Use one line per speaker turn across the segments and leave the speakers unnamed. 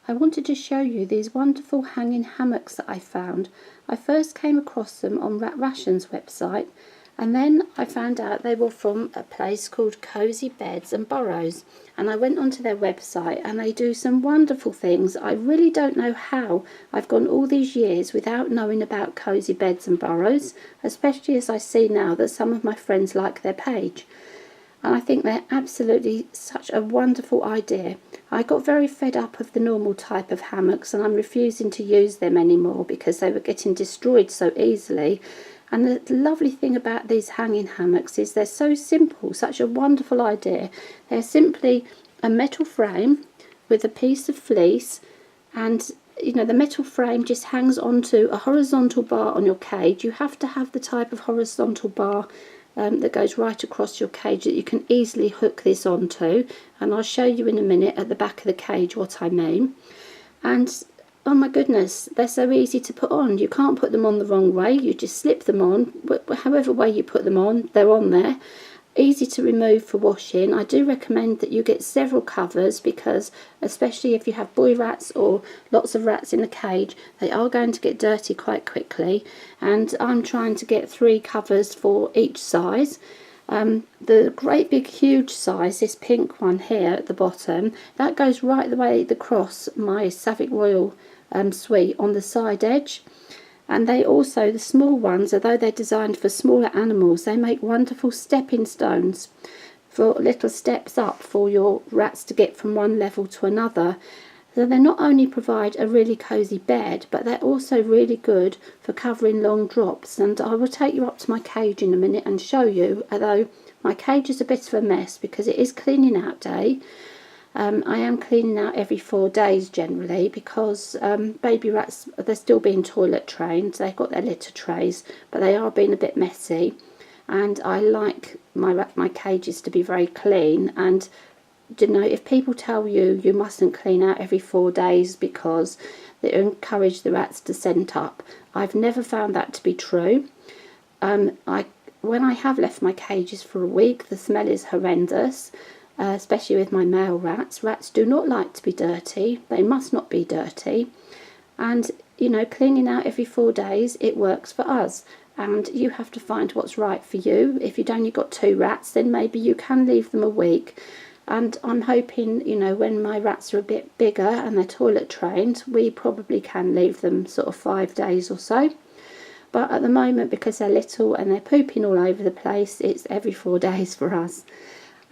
I wanted to show you these wonderful hanging hammocks that I found. I first came across them on Rat Ration's website, and then I found out they were from a place called Cozy Beds and Burrows, and I went onto their website and they do some wonderful things. I really don't know how I've gone all these years without knowing about Cozy Beds and Burrows, especially as I see now that some of my friends like their page. And I think they're absolutely such a wonderful idea. I got very fed up of the normal type of hammocks, and I'm refusing to use them anymore because they were getting destroyed so easily. And the lovely thing about these hanging hammocks is they're so simple, such a wonderful idea. They're simply a metal frame with a piece of fleece, and you know, the metal frame just hangs onto a horizontal bar on your cage. You have to have the type of horizontal bar that goes right across your cage that you can easily hook this onto, and I'll show you in a minute at the back of the cage what I mean. And oh my goodness, they're so easy to put on. You can't put them on the wrong way. You just slip them on. However way you put them on, they're on there. Easy to remove for washing. I do recommend that you get several covers because, especially if you have boy rats or lots of rats in the cage, they are going to get dirty quite quickly. And I'm trying to get 3 covers for each size. The great big huge size, this pink one here at the bottom, that goes right the way across my Savic Royal Suite on the side edge. And they also, the small ones, although they're designed for smaller animals, they make wonderful stepping stones for little steps up for your rats to get from one level to another. So they not only provide a really cosy bed, but they're also really good for covering long drops. And I will take you up to my cage in a minute and show you, although my cage is a bit of a mess because it is cleaning out day. I am cleaning out every 4 days generally because baby rats, they're still being toilet trained. They've got their litter trays, but they are being a bit messy. And I like my cages to be very clean. And you know, if people tell you you mustn't clean out every 4 days because they encourage the rats to scent up, I've never found that to be true. When I have left my cages for a week, the smell is horrendous. Especially with my male rats. Rats do not like to be dirty. They must not be dirty. And, you know, cleaning out every 4 days, it works for us. And you have to find what's right for you. If you've only got 2 rats, then maybe you can leave them a week. And I'm hoping, you know, when my rats are a bit bigger and they're toilet trained, we probably can leave them sort of 5 days or so. But at the moment, because they're little and they're pooping all over the place, it's every 4 days for us.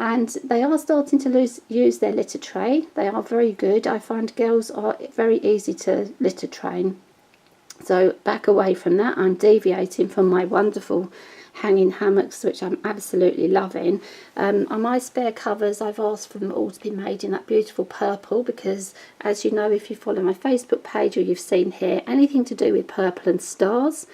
And they are starting to use their litter tray. They are very good. I find girls are very easy to litter train. So back away from that, I'm deviating from my wonderful hanging hammocks, which I'm absolutely loving. On my spare covers, I've asked for them all to be made in that beautiful purple because, as you know, if you follow my Facebook page or you've seen here, anything to do with purple and stars.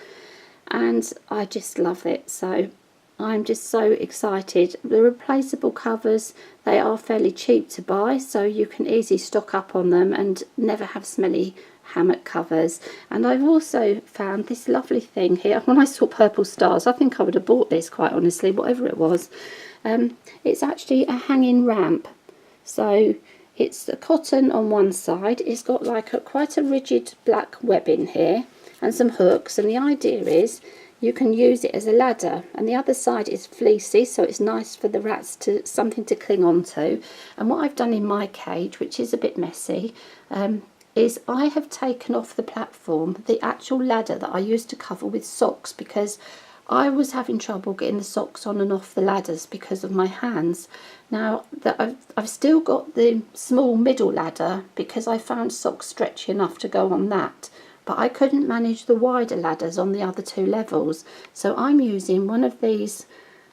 And I just love it. So I'm just so excited. The replaceable covers, they are fairly cheap to buy, so you can easily stock up on them and never have smelly hammock covers. And I've also found this lovely thing here. When I saw purple stars, I think I would have bought this, quite honestly, whatever it was. It's actually a hanging ramp. So it's a cotton on one side. It's got like quite a rigid black webbing here and some hooks, and the idea is you can use it as a ladder, and the other side is fleecy, so it's nice for the rats to something to cling on to. And what I've done in my cage, which is a bit messy, is I have taken off the platform the actual ladder that I used to cover with socks, because I was having trouble getting the socks on and off the ladders because of my hands. Now that I've still got the small middle ladder because I found socks stretchy enough to go on that, but I couldn't manage the wider ladders on the other 2 levels. So I'm using one of these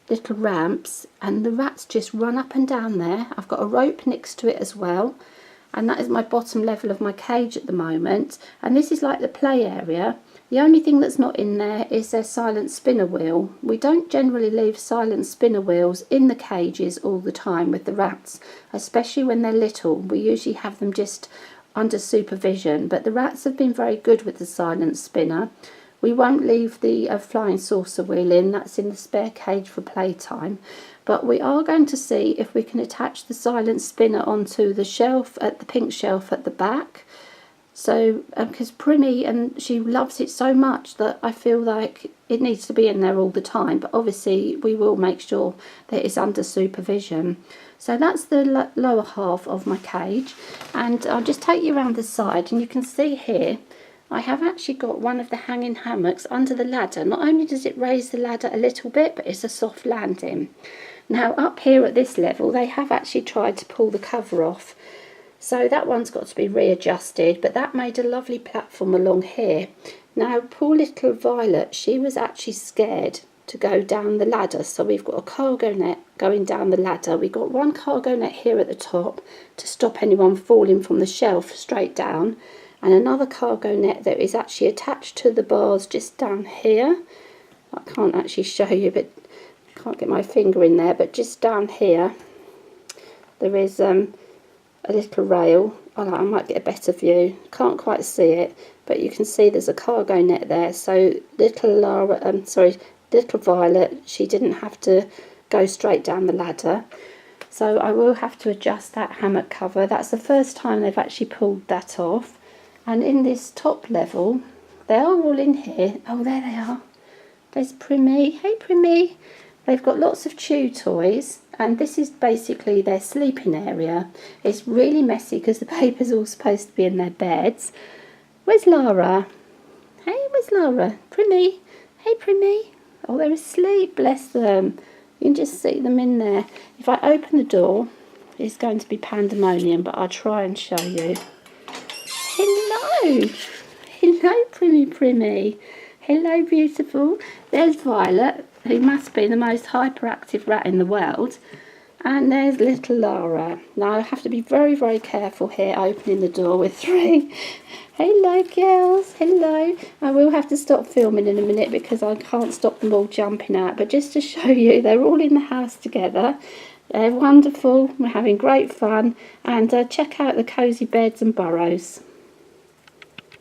little ramps, and the rats just run up and down there. I've got a rope next to it as well, and that is my bottom level of my cage at the moment. And this is like the play area. The only thing that's not in there is their silent spinner wheel. We don't generally leave silent spinner wheels in the cages all the time with the rats, especially when they're little. We usually have them just under supervision, but the rats have been very good with the silent spinner. We won't leave the flying saucer wheel in. That's in the spare cage for playtime. But we are going to see if we can attach the silent spinner onto the shelf, at the pink shelf at the back. So, because Primmy, and she loves it so much that I feel like it needs to be in there all the time. But obviously we will make sure that it's under supervision. So that's the lower half of my cage. And I'll just take you around the side, and you can see here, I have actually got one of the hanging hammocks under the ladder. Not only does it raise the ladder a little bit, but it's a soft landing. Now up here at this level, they have actually tried to pull the cover off. So that one's got to be readjusted, but that made a lovely platform along here. Now poor little Violet, she was actually scared to go down the ladder. So we've got a cargo net going down the ladder. We've got one cargo net here at the top to stop anyone falling from the shelf straight down. And another cargo net that is actually attached to the bars just down here. I can't actually show you, but I can't get my finger in there, but just down here there is a little rail. I might get a better view, can't quite see it, but you can see there's a cargo net there. So little little Violet, she didn't have to go straight down the ladder. So I will have to adjust that hammock cover. That's the first time they've actually pulled that off. And in this top level, they are all in here. Oh, there they are. There's Primmy. Hey, Primmy. They've got lots of chew toys, and this is basically their sleeping area. It's really messy because the paper's all supposed to be in their beds. Where's Lara? Hey, where's Lara? Primmy. Hey, Primmy. Oh, they're asleep, bless them. You can just see them in there. If I open the door, it's going to be pandemonium, but I'll try and show you. Hello. Hello, Primmy. Hello, beautiful. There's Violet, who must be the most hyperactive rat in the world. And there's little Lara. Now I have to be very, very careful here opening the door with three. Hello, girls. Hello. I will have to stop filming in a minute because I can't stop them all jumping out. But just to show you, they're all in the house together. They're wonderful. We're having great fun. And check out the Cozy Beds and Burrows.